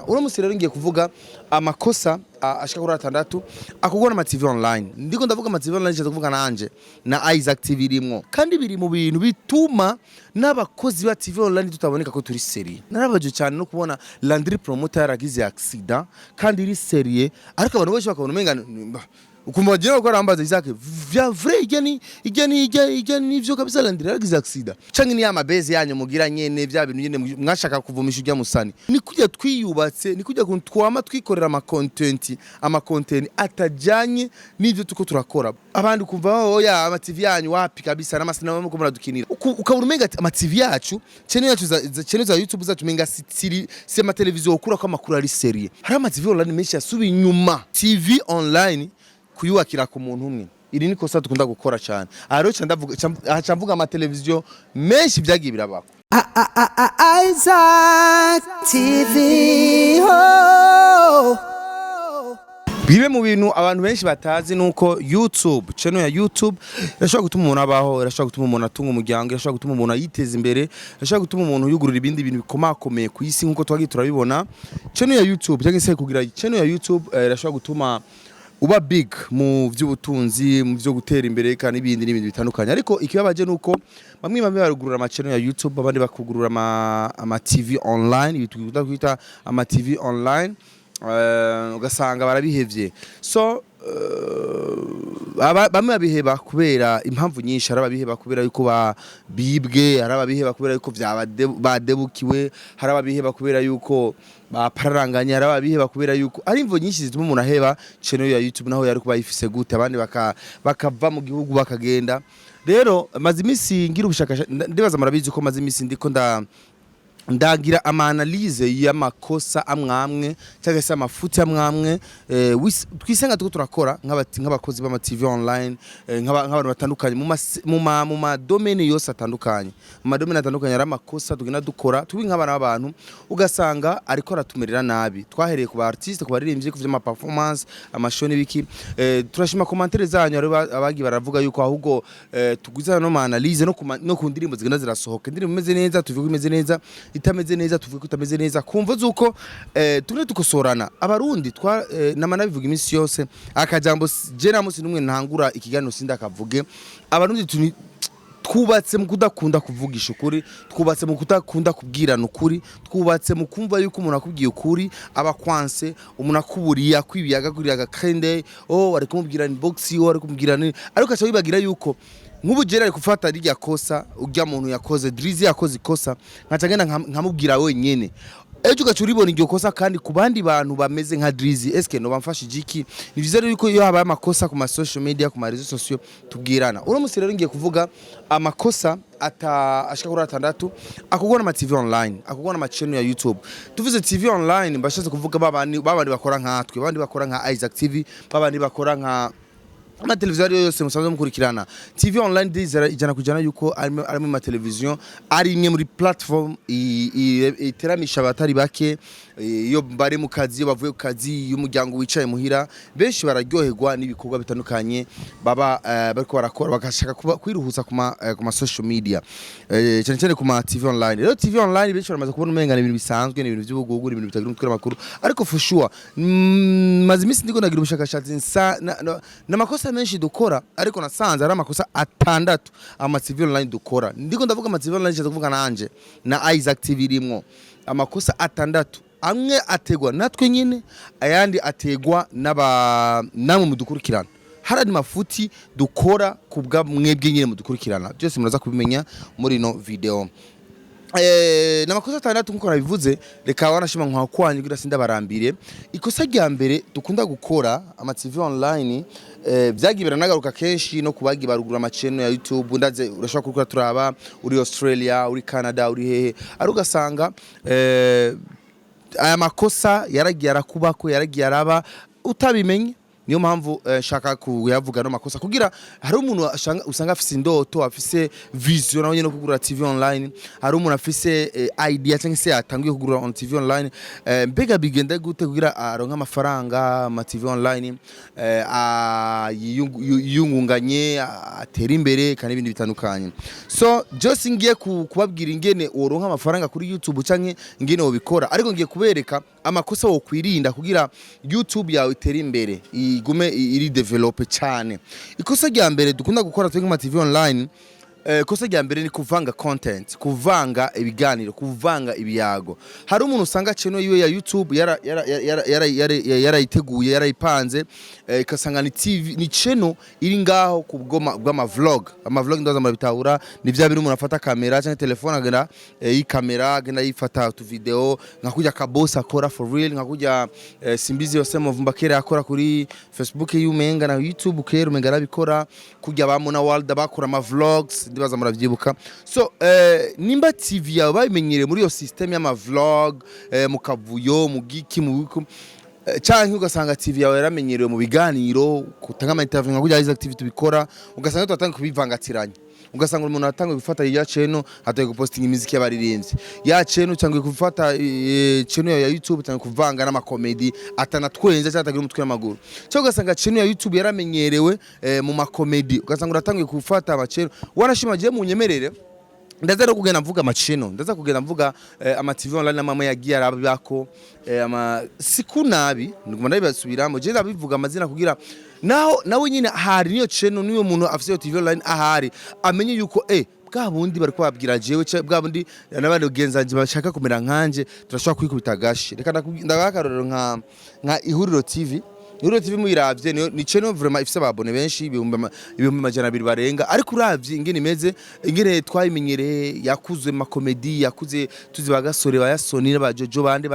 gukurikirana. Uno musi rero ngiye kuvuga amakosa ashaka kuri 6 akogwa na TV online. Ndiko ndavuga TV online cyo kuvuga nanje na Isaac TV irimwo. Kandi biri mu bintu bituma n'abakozi ba TV online tutaboneka ko turi serie. Narabaje cyane no kubona Landry promoter yaragize accident kandi iri serie ariko abantu bose bakabona umenga ukumajina ko arambaza Isaac vya vrai igeni ivyo kabisa Landry yaragize accident. Canke ni ya mabezi yanyu mugira nyene vya bintu nyene mwashaka kuvumisha ujya musani. Ni kujya twiyubatse, ni kujya twama twikorera ama content atajanye n'ivyo tuko turakora. Abandi kumva oya ama TV yanyu wapi kabisa n'amasina muko muradukinira. Ukabura umenga ama TV yacu, channel za YouTube zacu menga si ama televiziyo ukura ko amakuru ari serie. Hari ama TV online menshi yasubi inyuma. TV online kuyubakira ku muntu umwe iri ni kosa dukunda gukora cyane aro cyamvuga ama televiziyo menshi byagiye birabako Isaac TV bibe mu bintu abantu benshi batazi nuko YouTube channel ya YouTube irashobora gutuma umuntu abaho, irashobora gutuma umuntu atunga umuryango, irashobora gutuma umuntu yiteza imbere, irashobora gutuma umuntu yugurura ibindi bintu bikomakomeye ku isi nkuko twagiye turabibona. Channel ya YouTube cyangwa se Kugira channel ya YouTube irashobora gutuma uba big mu vy'ubutunzi, mu vyo gutera imbere kandi n'ibindi bitandukanye. Ariko ikibabaje nuko bamwe barugurura ama channel ya YouTube, abandi bakugurura ama TV online, bitugenda kwita ama TV online, ugasanga barabihevye. So bamwe babiheba kubera impamvu nyinshi, arababiheba kubera yuko babibwe, arababiheba kubera yuko badebukiwe, arababiheba kubera yuko bapararanganya, arababiheba kubera yuko ari imvo nyinshi zituma umuntu aheba channel ya YouTube naho yari kuba yifise gute, abandi bakava mu gihugu bakagenda. Rero maze imisi ngira ubushakashatsi, ndibaza marabizi ko maze imisi ndiko ndagira ama analyse y'amakosa amwamwe cyangwa se amafuti amwamwe twisenga tuko turakora nk'abakozi b'ama TV online, nk'abantu batandukanye mu ma domaine yose atandukanye, mu ma domaine atandukanye ari amakosa tugenda dukora tubi nk'abana b'abantu ugasanga ariko aratumerera nabi. Twahereye ku ba artiste, ku baririmvyi, ku vy'ama performance, amashoni biki, turashima commentaire zanyu abagi baravuga yuko ahubwo tuguzana no ma analyse no ku ndirimbo zigenda zirasohoka, indirimbo imeze neza tuvuga imeze neza, itameze neza tuvuga ko itameze neza, kumva zuko tune tukosorana abarundi namana bivuga iminsi yose akajambo je na musi numwe ntangura ikiganiro sinda kavuge. Abarundi twubatse mu kudakunda kuvugisha ukuri, twubatse mu kudakunda kubwirana ukuri, twubatse mu kumva yuko umuntu akubwiye ukuri abakwanse, umuntu akuburiya kwibiyaga kuri agakende ari kumubwira inbox ari kumubwira ariko acha wibagira yuko nk'ubugera ari kufata rijya kosa ujya muntu yakoze Drizzy yakoze ikosa nkacagenda nkamubwira wenyene ejo gacuribona iryo kosa kandi ku bandi bantu bameze nka Drizzy eske no bamfashije iki. Ni byiza rero yuko iyo habaye amakosa ku ma social media, ku ma réseaux sociaux tubwirana. Uno musi rero ngiye kuvuga amakosa ashaka kuri 6 akogwa na TV online, akogwa na channel ya YouTube. Tuvuze TV online mbashaze kuvuga babandi bakora nkatwe, babandi bakora nka Isaac TV, babandi bakora nka ama televiziyo yose musanzwe mukurikirana. TV online ijana kujana yuko ari mu televiziyo, ari imwe muri platform iteramisha abatari bake iyo bari mu kazi, iyo bavuye ku kazi, y'umuryango wicaye muhira, benshi bararyoherwa n'ibikorwa bitandukanye baba bariko barakora, bagashaka kwiruhuza ku ma social media, cyane cyane ku ma TV online. Rero TV online benshi baramaze kubona umengana ibintu bisanzwe, n'ibintu by'ubugugu, ibintu bitagira umutwe amakuru, ariko for sure maze imisi ndiko nagira ubushakashatsi n'amakosa menshi dukora, ariko nasanze ari amakosa 6 ama TV online dukora. Ndiko ndavuga ama TV online cyo kuvuga nanje na Isaac TV irimwo amakosa 6, amwe ategwa natwe nyine, ayandi ategwa namwe mudukurikirana. Haradi mafuti dukora kubwa mwebwe nyine mudukurikirana, byose muraza kubimenya muri no video. Namakosa 6 nkuko nabivuze, reka wanashima nka kwanye kugira sindabarambire. Ikosa rya mbere dukunda gukora ama TV online byagibera nagaruka kenshi no kubagi barugura ama channel ya YouTube, ndaze urashaka kurukura turaba uri Australia, uri Canada, uri hehe, ari ugasanga aya makosa yaragiye arakubako, yaragiye araba utabimenye niyo mpamvu shaka kuyavuga no makosa kugira hari umuntu usanga afise indoto afise vision nawe no kugura TV online hari umuntu afise idea cyangwa se yatangiye kugura on TV online mbega bigenda gute kugira aronka amafaranga ma TV online yiyungunganye atera imbere kandi ibindi bitandukanye so just ngiye kubabwira ingene woronka amafaranga kuri YouTube canke ingene wobikora ariko ngiye kubereka amakosa wo kwirinda kugira YouTube yawe itere imbere igume iri develope cyane ikosa rya mbere dukunda gukora twe nka TV online kosa rya mbere ni kuvanga content kuvanga ibiganiro kuvanga ibiyago hari umuntu usanga channel yiwe ya YouTube yarayiteguye yarayipanze ikasanga ni TV ni channel iri ngaho kubgoma bw'ama vlog ndaza murabitahura ni vya bintu umuntu afata kamera cyangwa telefone agenda kamera agenda yifata tu video nka kujya kabosa akora for real nka kujya simbizi yose muvumbakere akora kuri Facebook yumenga na YouTube kero menga arabikora kujya bamona world bakora ama vlogs ndibaza muravyibuka so nimba TV yawe bayimenyere muri yo system y'ama vlog mu kavuyo mu giki mu biko canke ugasanga TV yawe yaramenyerewe mu biganiro kutanga ama interview nka kujya activity bikora ugasanga tutatanga kubivangatiranya ugasanga umuntu atanga gufata ya channel ataye gupostinga imiziki y'abaririmbyi ya channel cyangwa gufata channel ya YouTube cyangwa kuvanga n'ama comedy atanatwenza cyangwa atagira umutwe w'amaguru cyo ugasanga channel ya YouTube yaramenyerewe mu ma comedy ugasanga uratangiye gufata ama channel wanashimagiye mu nyemerere ndaza no kugenda mvuga amachino ndaza kugenda mvuga ama TV online namama yagiye arabako ama sikunabi nguma ndabasubiramo je ndabivuga amazina kugira nawe nyine hari niyo channel niyo muntu afise TV online ahari amenye yuko bwa bundi bari kwabwira jewe bwa bundi nabandi ugenzanje bashaka kumera nkanje turashobora kwikubita gashi reka ndagakaroro nka ihuriro TV Ihuriro TV muyiravye ni channel vraiment ifise ababone benshi ibihumbi 200 barenga ariko uravye ingene imeze ingene twayimenyereye yakuzwe ma comedy yakuze tuzi bagasore bayasonira bajojo bandi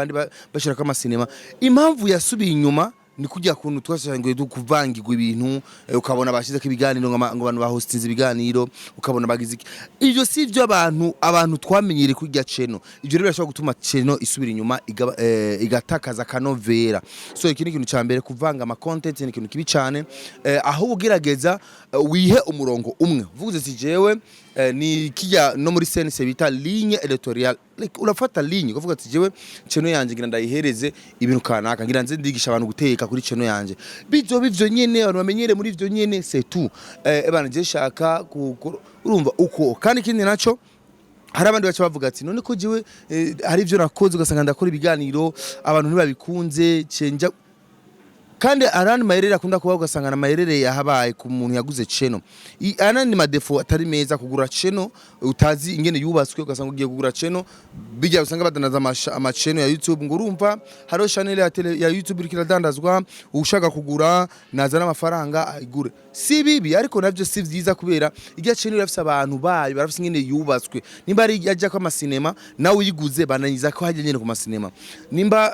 bashiraka ama cinema impamvu yasubiye inyuma ni kujya kuntu twashangiye dukuvangirwa ibintu ukabona bashize kibiganiro ngo abantu bahostinze ibiganiro ukabona bagize ivyo sivyo abantu twamenyere kujya channel ivyo rero birashobora gutuma channel isubira inyuma igatakaza kanovera so iki ni ikintu cyambere kuvanga ama content ni ikintu kibi cyane aho ugerageza wihe umurongo umwe vuze si jewe ni kijya no muri sense bita ligne editorial urafata ligne kuvuga ati jewe channel yanje ngira ndayihereze ibintu kanaka ngira nze ndigisha abantu guteka kuri channel yanje bivyo nyene abantu bamenyere muri ivyo nyene c'est tout ebana je shaka urumva uko kandi kindi naco hari abandi bacha bavuga ati none ko jewe hari ivyo nakoze ugasanga ndakora ibiganiro abantu ntibabikunze cenja kandi arani mayerere akunda kuba ugasanga na mayerere yahabaye ku muntu yaguze channel anani madefo atari meza kugura channel utazi ingene yubatswe ugasanga ugiye kugura channel bijya usanga badanaza ama channel ya YouTube ngo urumva haro channel ya YouTube irikira dandazwa ushaka kugura nazana amafaranga ayigure si bibi ariko navyo si vyiza kubera irya channel yafise abantu bayo barafise ingene yubatswe nimba ari yajya kwa masinema nawe uyiguze bananyiza ko hajye nyene ku masinema nimba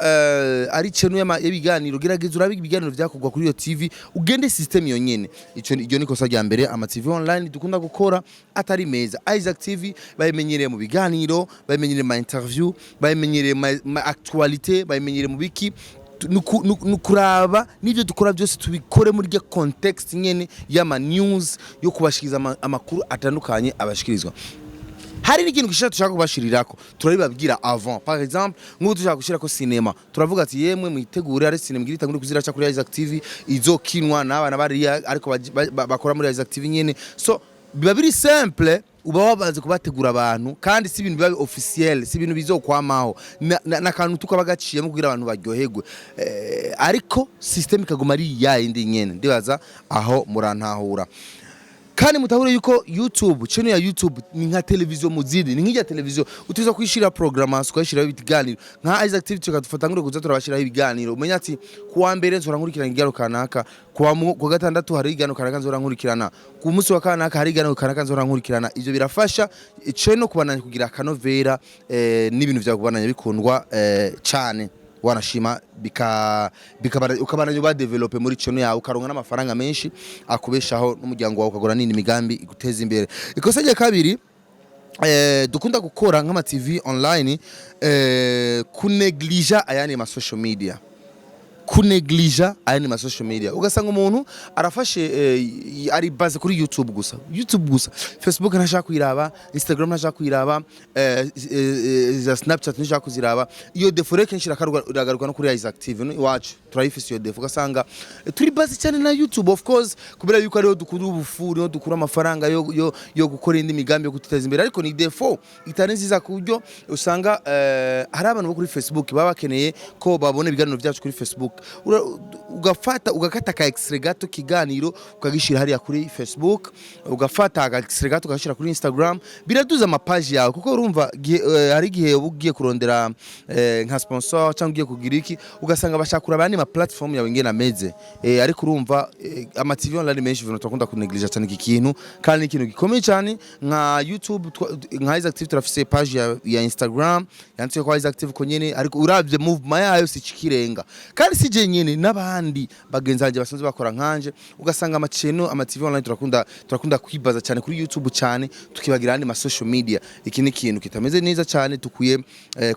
ari channel y'abiganiro gerageza urabiga vyakugwa kuri yo TV ugende system yonyene ico niko sajya mbere ama TV online dukunda gukora atari meza Isaac TV bayimenyereye mu biganiro bayimenyereye ma interview bayimenyereye ma actualité bayimenyereye mu biki nukuraba nivyo dukora byose tubikore muri rya context nyene y'ama news yo kubashikiriza amakuru atandukanye abashikirizwa hari n'ikintu gishaka tushaka kubashirirako turabibabwira avant par exemple nk'ubu tushaka gushirako cinema turavuga ati yemwe mwitegure ari cinema ngirita muri kuzira kuri Isaac TV izokinwa n'abana bari ariko bakora muri Isaac TV nyene so biba biri simple uba wabanze kubategura abantu kandi si ibintu biba officiel si ibintu bizokwamaho na kantu tukabagaciyemo kugira abantu baryoherwe ariko system ikaguma ari yindi nyene ndibaza aho murantahura kandi mutahure yuko YouTube channel ya YouTube ni nka televiziyo muzidi ni nk'ijya televiziyo utiza kwishira programmation kwishira ibiganiro nka Isaac TV tukadufata ngure kuza turabashira ibiganiro umenya ati kuwa mbere nzora nkurikirana igaro kanaka kuwa gatandatu hari igano kanaka nzora nkurikirana ku munsi wa kanaka hari igano kanaka nzora nkurikirana ivyo birafasha channel kubananya kugira kanovera n'ibintu bya kubananya bikundwa cyane wanashima ukabananya ba develop muri channel yawe ukaronka n'amafaranga menshi akubeshaho n'umuryango wawe ukagura nini migambi iguteza imbere ikosaje kabiri dukunda gukora nk'ama TV online kuneglige ayane ma social media kuneglige aya ma social media ugasanga umuntu arafashe ari base kuri YouTube gusa Facebook ntashaka kwiraba Instagram ntashaka kwiraba za Snapchat ntashaka kuziraba iyo defore kenshi iragaruka no kuri is active wacu turayifise iyo defo ugasanga turi base cyane na YouTube of course kubera yuko ariho dukura ubufuri no dukura amafaranga yo gukora indi migambi yo guteza imbere ariko ni defo itari nziza kuburyo usanga hari abantu bo kuri Facebook baba bakeneye ko babone ibiganiro byacu kuri Facebook ugafata ugakata ka extrait gato kiganiro ukagishira hariya kuri Facebook ugafata ka extrait gato ukagishira kuri Instagram biraduza amapage yawe kuko urumva hari gihe ugiye kurondera nka sponsor cyangwa ugiye kugira iki ugasanga bashakura abandi ma platform yawe ngena meze ariko urumva ama TV online menshi vino twakunda kuneglige cyane iki kintu kandi ikintu gikomeye cyane nka YouTube nka is active turafise page ya Instagram yanditse ko is active ko nyene ariko uravye movement yayo si kirenga kandi sije nyene n'abandi bagenzanje basanzwe bakora nkanje ugasanga amaceno ama TV online turakunda kwibaza cyane kuri YouTube cyane tukibagira andi ma social media iki ni kintu kitameze neza cyane tukuye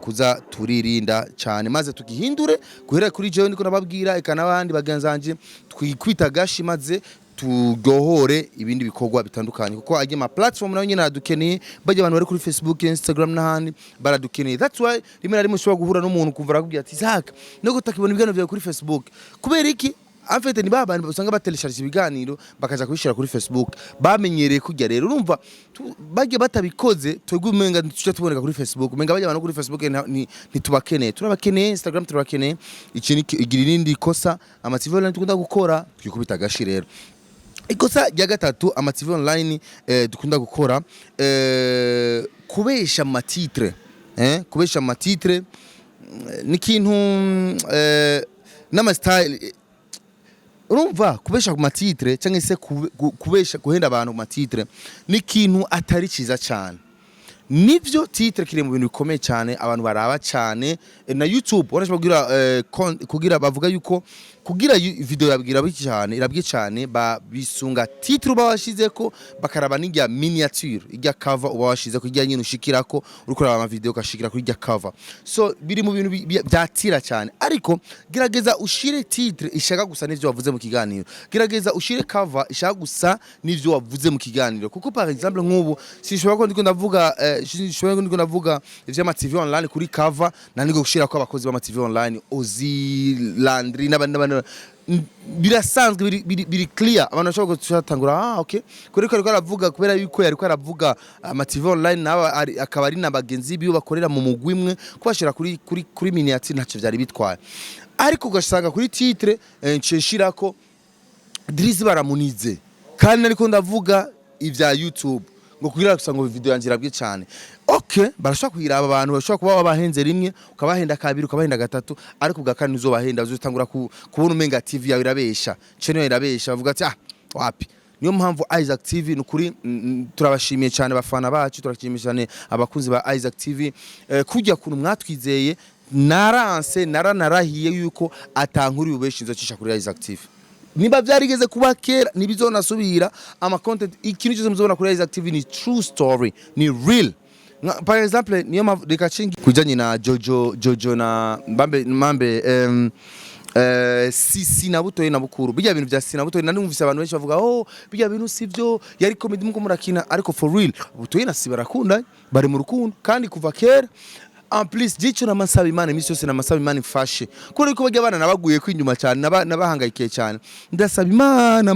kuza turirinda cyane maze tukihindure guhera kuri jewe niko nababwira eka n'abandi bagenzanje twikwita gashi maze tugohore ibindi bikorwa bitandukanye kuko aje ma platform nayo nyine adukeneye baje abantu bari kuri Facebook Instagram n'ahandi baradukeneye that's why rimwe na rimwe ushobora guhura n'umuntu kumva akubwira ati Zaka no gutakibona ibiganiro byawe kuri Facebook kubera iki afete ni baba usanga batelesharije ibiganiro bakaja kubishira kuri Facebook bamenyereye kujya rero urumva baje batabikoze twebwe umenga tuca tuboneka kuri Facebook umenga baje abantu kuri Facebook ntitubakeneye turabakeneye Instagram turabakeneye iki igira irindi kosa ama TV online tukunda gukora twikubita gashi rero ikosa rya gatatu ama TV online dukunda gukora kubesha amatitre kubesha amatitre ni kintu n'ama style urumva kubesha ku matitre cyangwa se kubesha guhenda abantu ku matitre ni kintu atari ciza cyane nivyo titre kiri mu bintu bikomeye cyane abantu baraba cyane na YouTube urashobora kugira bavuga yuko kugira video yabwira biki cyane irabwiye cyane bisunga titre ubawashize ko bakaraba n'ijya miniature ijya cover ubawashize ko ijya nyine ushikirako urukora ama video kashikira kuri ijya cover so biri mu bintu byatira cyane ariko gerageza ushire titre ishaka gusa n'ivyo wavuze mu kiganiro gerageza ushire cover ishaka gusa n'ivyo wavuze mu kiganiro kuko par exemple nk'ubu sishobora ko ndiko ndavuga ivy'ama TV online kuri cover naniko gushira ko abakozi b'ama TV online ozi landry n'abandi birasanzwe biri clear abantu bashobora gutangura okay kuri ko aravuga kubera yuko yari ko aravuga ama TV online naba akaba ari nabagenzi biyo bakorera mu mugwi imwe kubashira kuri miniature ntacyo byari bitwaye ariko ugasanga kuri titre nshishirako Drizzy baramunize kandi ariko ndavuga ivya YouTube ngo kugira gusanga video yanjirabwe cyane okay barashaka kwiraba abantu bashaka kuba babahenze rimwe ukabahenda kabiri ukabahenda gatatu ariko ugakani uzobahenda uzotangura kubona umenga TV yawe irabesha channel irabesha bavuga ati wapi niyo mpamvu Isaac TV nukuri turabashimiye cyane bafana bacu turashimiye cyane abakunzi ba Isaac TV kujya kuntu mwatwizeye naranahiye yuko atankuri ubesha inzocisha kuri Isaac TV niba byarigeze kuba kera nibizonasubira ama content ikintu cyose muzobona kuri Isaac TV ni true story ni real par exemple niyo reka chingi kujanye na Jojo na Mambe sisi na butoye na bukuru bijya bintu bya sina butoye nanumvise abantu benshi bavuga bijya bintu sivyo yari comedy muko murakina ariko for real butoye na sibarakunda bari mu rukundo kandi kuva kera en plus jicho na masaba imana imisi yose na masaba imana ifashe kuri ko bajya bana nabaguye kwinyuma cyane nabahangayikiye cyane ndasaba imana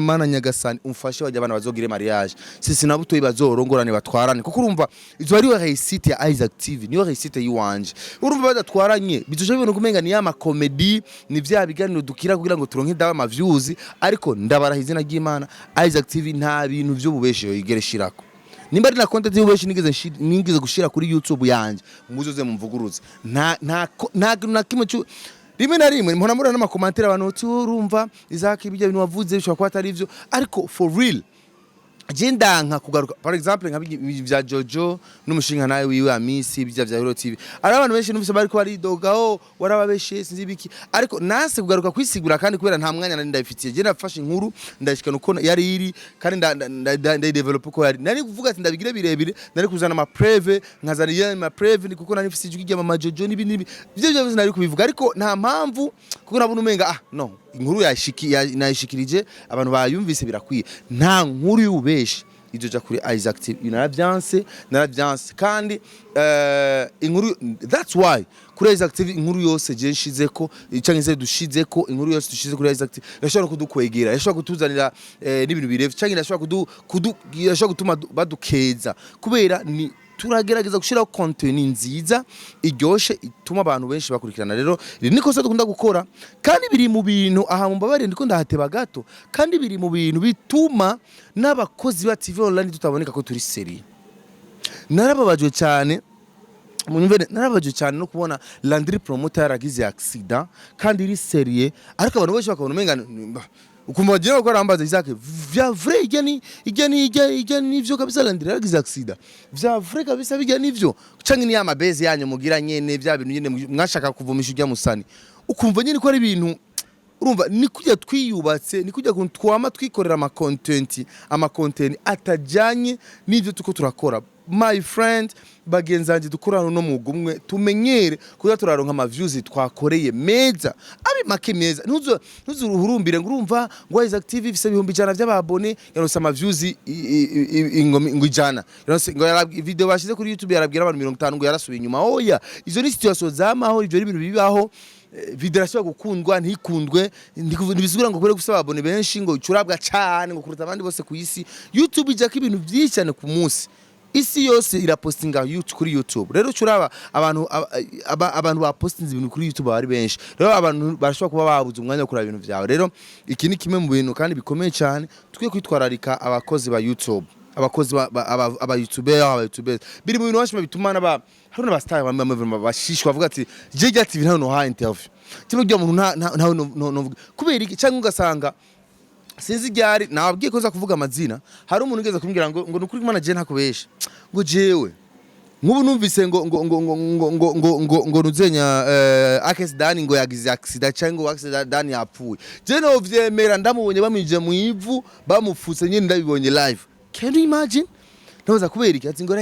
mana nyagasani umfashe bajya bana bazogire mariage sisi nabuto ibazorongorane batwarane kuko urumva izo ari réussite ya Isaac TV niyo réussite yiwanje urumva badatwaranye bizoje bibona kumenga ni ya ma comedy ni vya biganiro dukira kugira ngo turonke dawa ma views ariko ndabaraha izina ry'Imana Isaac TV nta bintu byo bubeshe yigereshirako nimba ari na content y'ubeshi nigeze gushira kuri YouTube yanje muzoze mumvuguruze nta kimwe cyo rimwe na rimwe mpora murana ama commentaire abantu urumva Isaac ibijya bintu wavuze bishobora kuba atari ivyo ariko for real agenda nka kugaruka par exemple nka bya Jojo n'umushinga nawe wiwe Amisi bijya bya Hero TV ari abantu benshi numvise bari ko bari doga warababeshe sinzi biki ariko nase kugaruka kwisigura kandi kubera nta mwanya nari ndabifitiye je nafashe inkuru ndashikana uko yari iri kandi nda develop ko yari nari kuvuga ati ndabigire birebire nari kuzana ama preve nkazana ama preve kuko nari mfise ijwi rya mama Jojo n'ibindi byo nari kubivuga ariko nta mpamvu kuko nabona umenga no inkuru nayishikirije abantu bayumvise birakwiye nta nkuru y'ubeshi ijoja kuri Isaac TV naravyanse kandi inkuru that's why kuri Isaac TV inkuru yose je nshizeko canke dushizeko inkuru yose dushize kuri Isaac TV yashobora kudukwegera yashobora kutuzanira n'ibintu birevu canke yashobora gutuma badukeza kubera ni turagerageza gushiraho content nziza iryoshe ituma abantu benshi bakurikirana rero niko se dukunda gukora kandi biri mu bintu aha mubabare ndiko ndahateba gato kandi biri mu bintu bituma n'abakozi ba TV online tutaboneka ko turi seri narababajwe cyane no kubona Landry promoter yaragize accident kandi iri serie ariko abantu benshi bakabona umenga ukumva bagiye gukora ambaza Isaac vya vrai igeni nivyo kabisa Landry yaragize accident vya vrai kabisa bijya nivyo canke ni amabeze yanyu mugira nyene vya bintu nyene mwashaka kuvumisha ujya musani ukumva nyene ko ari ibintu urumva ni kujya twiyubatse ni kujya twama twikorera ama content atajanye nivyo tuko turakora my friend bagenzanje dukorana no mugumwe tumenyere kuza turaronka ama views twakoreye meza abi make meza ntuzuruhurumbire ngurumva ngo Isaac TV ifise ibihumbi 100 by'ababone yaronse ama views ngo ijana yaronse ngo video bashize kuri YouTube yarabwira abantu 50 ngo yarasubiye inyuma oya izo ni situation zamaho ivyo ibintu bibaho video rashobora gukundwa ntikundwe ndibizugura ngo kure gusaba abone benshi ngo curabwa cyane ngo kuruta abandi bose ku isi YouTube ijaka ibintu byinshi cyane ku munsi isi yose irapostinga kuri YouTube rero curaba abantu bapostinze ibintu kuri YouTube bari benshi rero abantu barashobora kuba babuze umwanya wo kuraba ibintu byawe rero iki ni kimwe mu bintu kandi bikomeye cyane twiye kwitwararika abakozi ba YouTube abakozi aba YouTubers biri mu bintu bashima bituma hari n'abastar bashishwa bavuga ati je ati ibintu no ha interview cyangwa byo umuntu nta kubera iki cyangwa ugasanga sinzi ryari nababwiye ko za kuvuga amazina hari umuntu ugeze kumbwira ngo nukuri manager ntakubesha ngo jewe nk'ubu numvise ngo nuzenya Akes Dani ngo yagize accident cyangwa Akes Dani yapfuye je no vyemera ndamubonye bamije mu ivu bamufutse nyine ndabibonye live. Can you imagine? Naza kubera iki ati ngo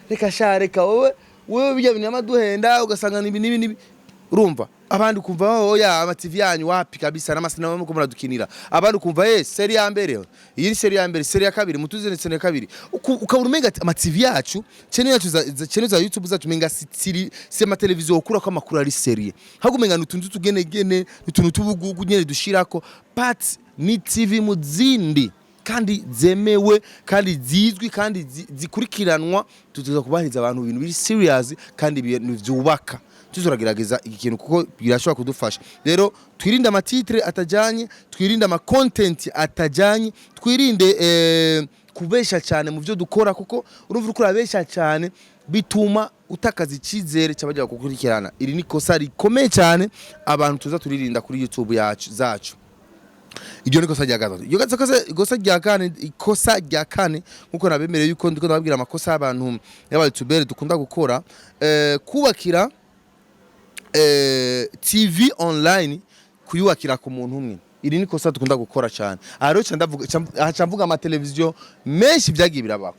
reka shareka wowe bijya bintu amaduhenda ugasanga nibi urumva abandi kumva oya ama TV yanyu wapi kabisa n'amasina bamwe ko muradukinira abandi kumva serie ya mbere iyi serie ya mbere serie ya kabiri mutuzene serie ya kabiri ukabura umenga ama TV yacu channel za YouTube zatumenga si ama televiziyo okura ko amakuru ari serie hagumenga nutuntu tugenegene nutuntu tubugugu nyene dushirako but ni TV muzindi kandi zemewe kandi zizwi kandi zikurikiranwa tutuza kubahiriza abantu ibintu biri serious kandi byubaka tuzuragerageza ikintu kuko birashobora kudufasha rero twirinde amatitre atajanye twirinde ama content atajanye twirinde kubesha cyane mu byo dukora kuko urumva ukora besha cyane bituma utakaza ikizere cyabajya gukurikirana iri ni kosa rikomeye cyane abantu tuza turirinda kuri YouTube zacu Iryo ni kosa rya gatatu. Ikosa rya kane nkuko nabemereye yuko ndiko nababwira amakosa y'abantu y'abayutubere dukunda gukora kubakira TV online kuyubakira ku muntu umwe. Iri ni kosa dukunda gukora cyane. Aro cyamvuga ama televiziyo menshi byagiye birabako.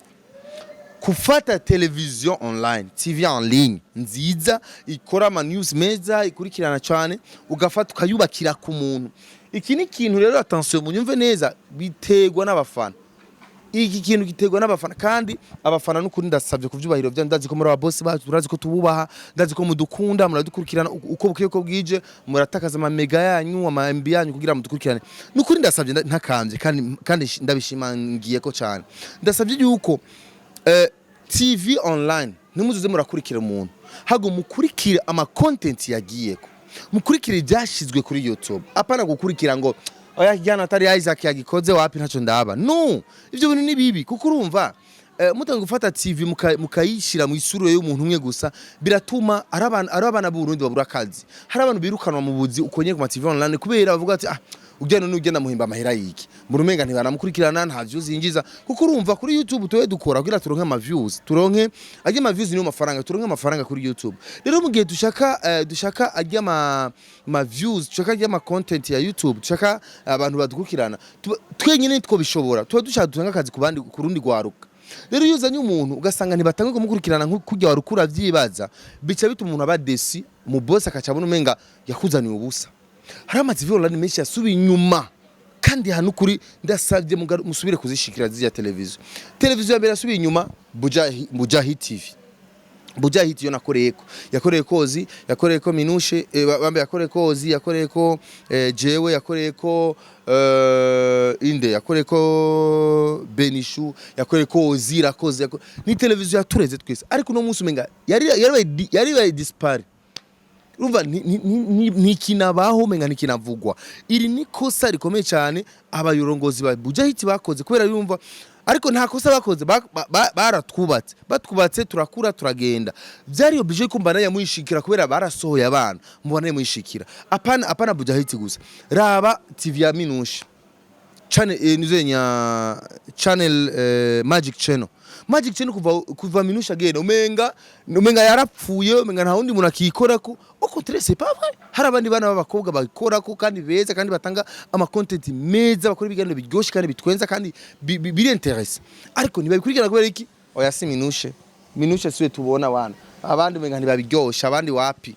Kufata televiziyo online, TV en ligne nziza ikora ama news meza ikurikirana cyane ugafata ukayubakira ku muntu. Iki ni kintu rero attention munyumve neza bitegwa n'abafana. Iki kintu gitegwa n'abafana kandi abafana n'ukuri ndasabye kuvyubahiro bya ndazi ko muri aba boss bacu turazi ko tububaha ndazi ko mudukunda muradukurikirana uko bukiye ko bwije muratakaza ama mega yanyu ama MB yanyu kugira mudukurikirane n'ukuri ndasabye ntakanje kandi ndabishimangiye ko cyane ndasabye yuko TV online nimuzuze murakurikira umuntu hago mukurikira ama content yagiyeko mukurikira ibyashizwe kuri YouTube apana gukurikira ngo oya kijana atari Isaac yagikoze wapi ntaco ndaba no ivyo bintu ni bibi kuko urumva mutanga gufata TV mukayishira mu isuro y'umuntu umwe gusa biratuma arabana b'Urundi babura akazi hari abantu birukanwa mu buzi ukonye ku TV online kubera bavuga ati ugenda muhimba amahera yiki murumenga ntibanamukurikirana nta views yinjiza kuko urumva kuri YouTube towe dukora kugira turonke ama views turonke ajye ama views niyo mafaranga turonke amafaranga kuri YouTube rero mu gihe dushaka ajye ama views dushaka ajye ama content ya YouTube dushaka abantu badukurikirana twenyine two bishobora tuba dushaka dutanga akazi ku bandi ku rundi gwaruka rero yuzanye umuntu ugasanga ntibatanga kumukurikirana kujya warukura vyibaza bica bituma umuntu aba desi mu boss akacabona umenga yakuzaniye ubusa hari ama TV online menshi yasubiye inyuma kandi hano kuri ndasabye musubire kuzishikira zya televiziyo ya mbere yasubiye inyuma Bujahi TV. Bujahi yo yakoreye kozi yakoreye ko minushe bambe yakoreye kozi yakoreye ko jewe yakoreye ko inde yakoreye ko benishu yakoreye ko ozira kozi ni televiziyo yatureze twese ariko no munsi umenga yari dispari urumva ni kinabaho umenga ni kinavugwa iri ni kosa rikomeye cyane abayorongozi ba Bujahi bakoze kubera yumva ariko nta kosa bakoze batwubatse turakura turagenda byari oblige kumbana yamuyishikira kubera barasohoye abana mubana yamuyishikira apana Bujahi gusa raba TV ya minushe channel nuzenya channel Magic Channel kuva minusha agenda umenga yarapfuye umenga nta wundi muntu akikora ko uko trese papa hari abandi bana b'abakobwa bakora ko kandi beza kandi batanga ama content meza bakora ibiganiro biryoshye kandi bitwenza kandi biri interesse ariko nibabikurikirana kubera iki oya si minushe siwe tubona abandi umenga ntibabiryosha abandi wapi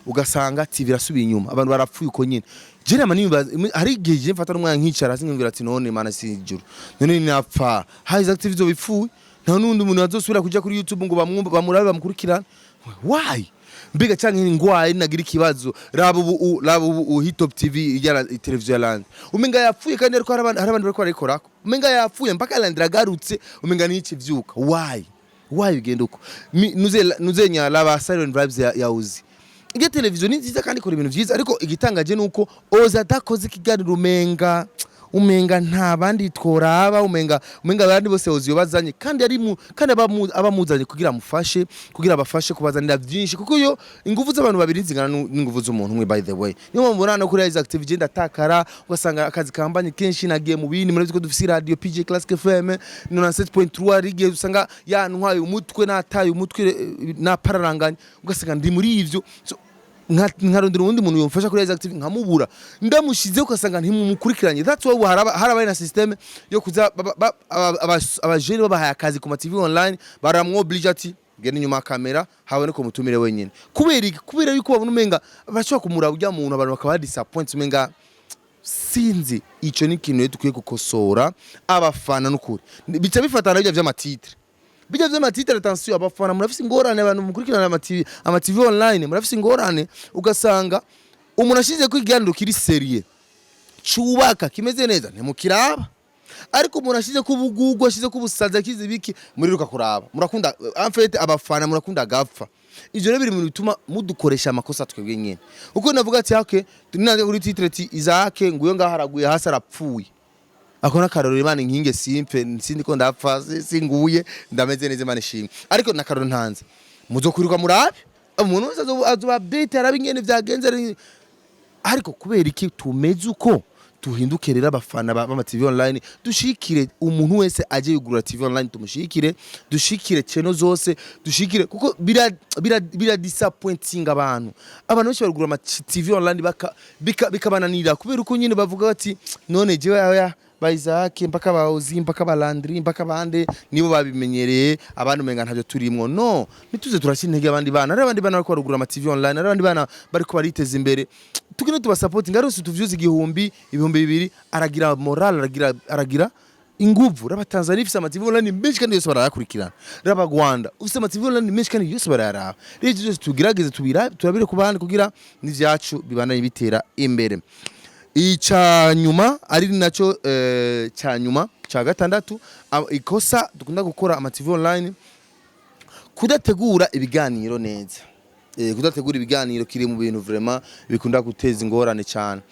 ugasanga TV irasubiye inyuma abantu barapfuye uko nyine jene amaniba hari igihe mfata n'umwana nkicara singira ati none mana sijuru none napfa haza active bipfuye nta nundi umuntu azosubira kuja kuri YouTube ngo bamurabe bamukurikirana why mbega cyangwa ingwaye nagira ikibazo raba ubu Hitop TV ya televiziyo ya Land umenga yapfuye kandi ariko hari abandi bariko barakorako umenga yapfuye mpaka Land ragarutse umenga n'iki vyuka why bigenda uko nuzenya laba silent vibes ya uzi ige televiziyo ni nziza kandi ikora ibintu byiza ariko igitangaje nuko oza dakoze ikiganiro umenga nta bandi tworaba umenga abandi bose oziyo bazanye kandi kandi abamuzanye kugira abafashe kubazanira byinshi kuko yo ingufu z'abantu babiri zingana n'ingufu z'umuntu umwe by the way niyo mbona no kuri izi active genda takara ugasanga akazi kambanye kenshi nagiye mu bindi muri ko dufisi radio PJ Classic FM 97.3 rigiye usanga yantwaye umutwe nataye umutwe napararanganye ugasanga ndi muri ivyo nkarondera undi muntu yomfasha kuri active nkamubura ndamushize ukasanga ntimumukurikiranye that's why harabaye na system yo kuza abajeri babahaye akazi ku TV online baramwoblige ati genda inyuma kamera habone ko mutumire wenyine kubera yuko babona umenga bashobora kumura ujya muntu abantu bakaba disappoint umenga sinzi ico ni kintu tukwiye gukosora abafana n'ukuri bica bifatana n'ibyo by'amatitre bijya vy'amatitre attention abafana murafise ingorane abantu mukurikirana ama TV online murafise ingorane ugasanga umuntu ashize ko iganiro kiri serie cubaka kimeze neza ntimukiraba ariko umuntu ashize ko ubugugu ashize ko ubusaza kize biki muriruka kuraba murakunda en fait abafana murakunda gapfa ivyo rero biri mu bituma mudukoresha amakosa twebwe nyene uko navuga ati okay tunanze kuri titre ati izake nguyo ngaharaguye hasi arapfuye akona karoro imana nkinge simpe sindi ko ndapfa singuye ndameze neze imana ishimwe ariko na karoro ntanze muzokurirwa murabe umuntu wese azobabdate arabingene vyagenze ariko kubera iki tumeze uko tuhindukerera abafana ba TV online dushikire umuntu wese aje yugura TV online tumushikire dushikire channel zose dushikire kuko bira disappointing abantu benshi barugura ama TV online bikabananira kubera uko nyine bavuga bati none jewe aya bayizake mpaka baozi mpaka balandri mpaka bande nibo babimenyereye abantu menga ntavyo turimwo no nituze turashintege abandi bana bariko barugura ama TV online abandi bana bariko bariteza imbere tukine tuba supporting arose tuvyuze igihumbi 200 aragira moral aragira inguvu rabatanzania ifise ama TV online menshi kandi yose barayakurikirana rabagwanda ufise ama TV online menshi kandi yose barayaraba rero byose tugirageze turabire ku bandi kugira n'ivyacu bibana bitera imbere icyanyuma ari naco cyanyuma cya gatandatu ikosa dukunda gukora ama TV online kudategura ibiganiro neza kudategura ibiganiro kiri mu bintu vraiment bikunda guteza ingorane cyane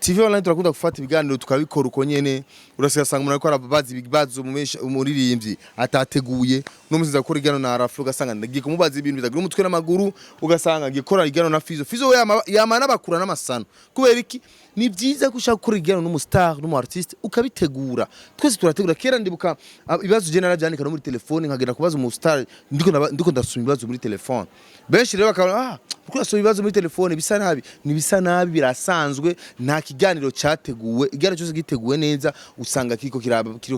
TV online turakunda gufata ibiganiro tukabikora uko nyene urasanga umuntu ariko arabaza ibibazo umuririmbyi atateguye no musiza gukora igano na Arafu ugasanga ndagiye kumubaza ibintu bidagira umutwe n'amaguru ugasanga gikora igano na Fizo we yamana bakura n'amasano kubera iki ni byiza ko ushaka gukora igihano n'umustar n'umu artiste ukabitegura twese turategura kera ndibuka ibibazo je narabyandika no muri telefone nkagenda kubaza umu star ndiko ndasoma ibibazo muri telefone benshi rero bakaba kuko asoma ibibazo muri telefone bisa nabi ni bisa nabi birasanzwe nta kiganiro cyateguwe igara cyose giteguwe neza usanga kiko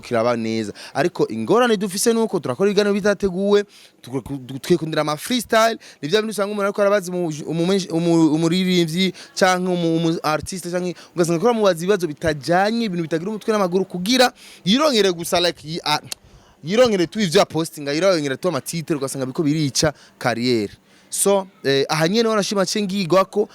kiraba neza ariko ingorane dufise nuko turakora ibiganiro bitateguwe twekundira ama freestyle nivyo bintu usanga umuntu ariko arabaza umuririmbyi canke umu artiste canke ugasanga ko mubaza ibibazo bitajanye ibintu bitagira umutwe n'amaguru kugira yironkere gusa like yironkere tu ivyo postinga yironkere tu amatitre ugasanga biko birica carrière so ahanyene wanashima cengigwa ko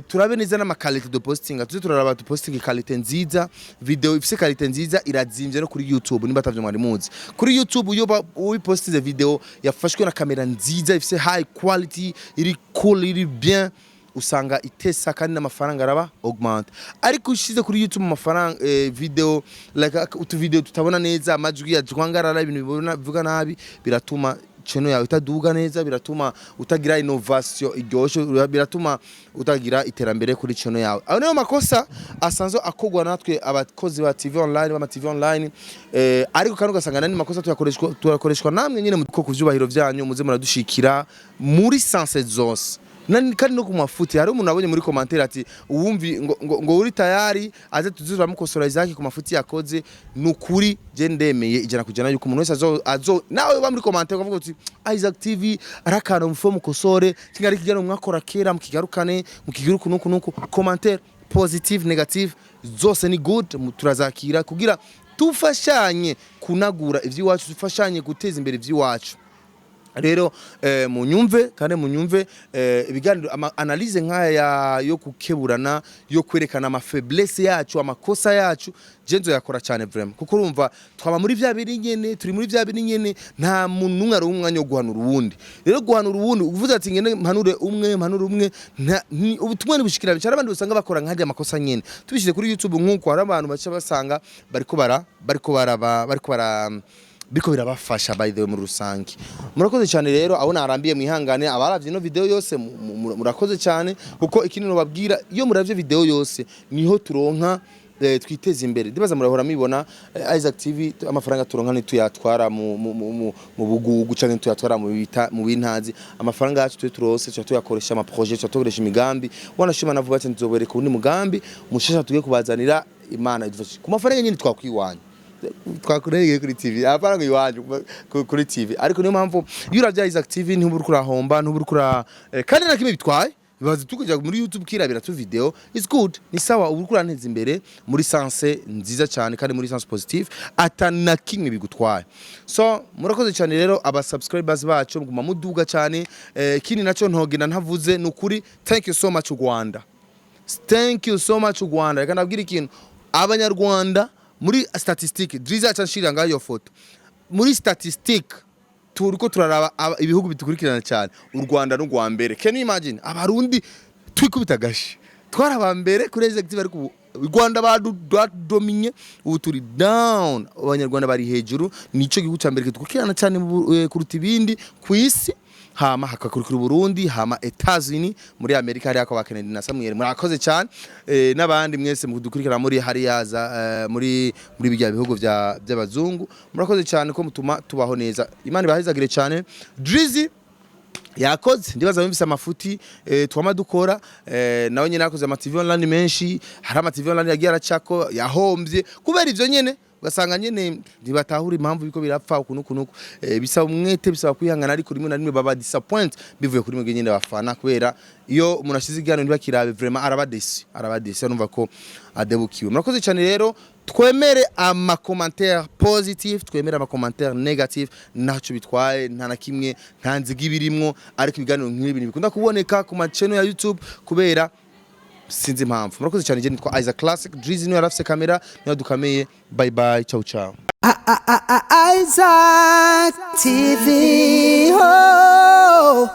turabe neza na quality de posting tuze turaraba tu posting quality nziza video ifise quality nziza irazimvye no kuri YouTube nimba tavyo mwari muzi kuri YouTube uyo ubipostize video yafashwe na kamera nziza ifise high quality iri cool iri bien usanga itesa kandi n'amafaranga araba augment ariko ushize kuri YouTube amafaranga video like utu video tutabona neza amajwi ya jwangarara ibintu bibona bivuga nabi biratuma cheno yawe itaduga neza biratuma utagira innovation iryoshe biratuma utagira iterambere kuri cheno yawe aho niyo makosa asanzwe akogwa natwe abakozi ba TV online ba TV online ariko kandi ugasanga ni makosa tuyakoreshwa namwe nyine mu kuvyubahiro vyanyu muze muradushikira muri sense zose nani kandi no kumafuti hari umuntu abonye muri commentaire ati uwumvi ngo uri tayari aze tuzura mukosora izaki kumafuti yakoze nukuri je ndemeye ijana kujana yuko umuntu wese azo nawe ba muri commentaire ukavuga uti Isaac TV arakana umfomu kosore kingari kijana mwakora kera mukigarukane mukigiruka nuko commentaire positive negative zose ni good turazakira kugira tufashanye kunagura ivyiwacu tufashanye guteza imbere ivyiwacu rero munyumve kandi munyumve ibiganiro analyse nkaya yo kukeburana yo kwerekana ama faiblesse yacu amakosa yacu jenzo yakora cyane vraiment kuko urumva twaba muri vya biri nyene turi muri vya biri nyene nta muntu umwe ari umwanya wo guhanura uwundi rero guhanura uwundi uvuze ati ngene mpanure umwe ubutumwa ni bushikira bicara abandi usanga bakora nkaje amakosa nyene tubishyize kuri YouTube nkuko hari abantu bacha basanga bariko birabafasha by the way muri rusangi murakoze cyane rero aho narambiye mwihangane abaravye no video yose murakoze cyane kuko ikindi no babwira iyo muravye video yose niho turonka twiteze imbere ndibaza murahora mibona Isaac TV amafaranga turonka nituyatwara mu bugugu canke tuyatwara mu bintazi amafaranga yacu turose tuyakoresha ama projet tuyakoresha imigambi wanashima navuga ati nzobereka undi mugambi mushasha tugiye kubazanira Imana idufashe ku mafaranga nyine twakwiwanya twakurege kuri TV aparanga iwanyu kuri TV ariko niyo mpamvu yuravya Isaac TV ntuburi kurahomba ntuburi kura kandi nakime bitwaye bibaza tukujya muri YouTube kirabira tu video is good ni sawa uburi kuranteza imbere muri sense nziza cyane kandi muri sense positive atana kimwe bigutwaye so murakoze cyane rero aba subscribers bacu muguma muduga cyane kini naco ntogenda ntavuze nukuri thank you so much Rwanda thank you so much Rwanda reka nabwira ikintu abanyarwanda muri statistique driza chanshira ngayo foto muri statistique turiko turaraba ibihugu bitukurikirana cyane u Rwanda no gwa mbere can you imagine abarundi twikubitagashi twaraba mbere kuri executive ariko u Rwanda badominye ubu turi down abanyarwanda bari hejuru nico gihugu cyambere kitukurikirana cyane kuruta ibindi kwisi hama hakakurikira Burundi hama Etats-Unis muri Amerika hari ako bakenedi na Samuel murakoze cyane nabandi mwese mudukurikira muri hari yaza muri bijya bihugu by'abazungu murakoze cyane ko mutuma tubaho neza Imana bahizagire cyane Drizzy yakoze ndibaza bimvise amafuti twama dukora nawe nyene yakoze ama TV online menshi hari ama TV online yagiye aracako yahombye kubera ivyo nyene ugasanga nyene ndibatahura impamvu biko birapfa ukunukunuko bisaba umwete bisaba kwihangana ariko rimwe na rimwe baba disappoint bivuye kuri mwe nyene bafana kubera iyo umuntu ashize igano ntibakirabe vraiment arabadesi numva ko adebukiwe murakoze cyane rero twemere ama commentaire positive twemere ama commentaire negative naco bitwaye nta na kimwe ntanzigi birimwo ariko ibiganiro nk'ibi bikunda kuboneka ku channel ya YouTube kubera sinzi impamvu murakoze cyane je nitwa Isaac Classic Drizzy no yarafise kamera no dukameye bye bye ciao ciao Isaac TV oh